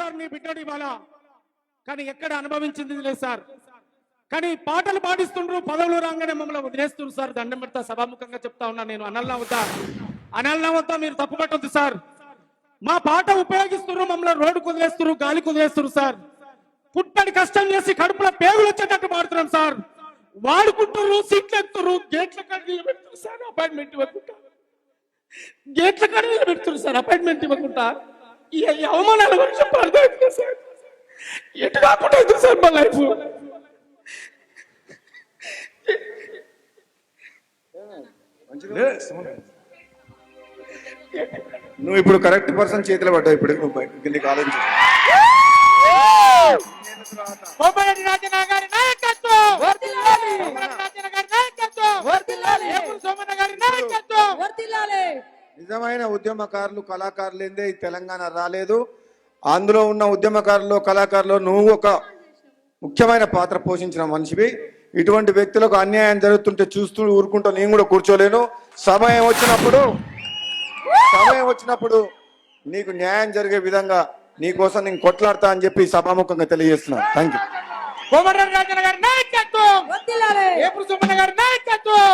Sir నీ బిడ్డడు ఇవాళ, కానీ ఎక్కడ అనుభవించింది లేదు సార్. కానీ పాటలు పాడిస్తుండ్రు, పదవులు రాగానే మమ్మల్ని వదిలేస్తున్నారు సార్. దండం పెడతా, సభాముఖంగా చెప్తా ఉన్నా నేను. అనాలనా వద్దా మీరు తప్పు పట్టొద్దు సార్. మా పాట ఉపయోగిస్తున్నారు, మమ్మల్ని రోడ్డు కుదిలేస్తున్నారు, గాలి కుదిలేస్తున్నారు సార్. పుట్టడి కష్టం చేసి కడుపులో పేగులు వచ్చేటట్టు మాడుతున్నాం సార్. వాడుకుంటున్నారు, సీట్లు ఎక్కుతున్నారు, గేట్ల కాడ నిలబెడుతున్నారు సార్. అపాయింట్మెంట్ ఇవ్వకుండా గేట్ల కాడ నిలబెడుతున్నారు సార్. అపాయింట్మెంట్ ఇవ్వకుండా ఈ అవమానాల గురించి చెప్పాలి సార్. ఎటు కాకుండా అవుతుంది సార్ మా లైఫ్. నువ్వు ఇప్పుడు కరెక్ట్ పర్సన్ చేతిలో పడ్డావు. ఇప్పుడు నువ్వు బయటకు వెళ్ళి ఆలోచించు. నిజమైన ఉద్యమకారులు కళాకారులేందే ఈ తెలంగాణ రాలేదు. అందులో ఉన్న ఉద్యమకారులు కళాకారులు నువ్వు ఒక ముఖ్యమైన పాత్ర పోషించిన మనిషివి. ఇటువంటి వ్యక్తులకు అన్యాయం జరుగుతుంటే చూస్తూ ఊరుకుంటూ నేను కూడా కూర్చోలేను. సమయం వచ్చినప్పుడు నీకు న్యాయం జరిగే విధంగా నీ కోసం నేను కొట్లాడతా అని చెప్పి సభాముఖంగా తెలియజేస్తున్నాను. Thank you. కోమటిరెడ్డి రాజన్న గారి నాయకత్వం, ఏపురు సుమన్న గారి నాయకత్వం.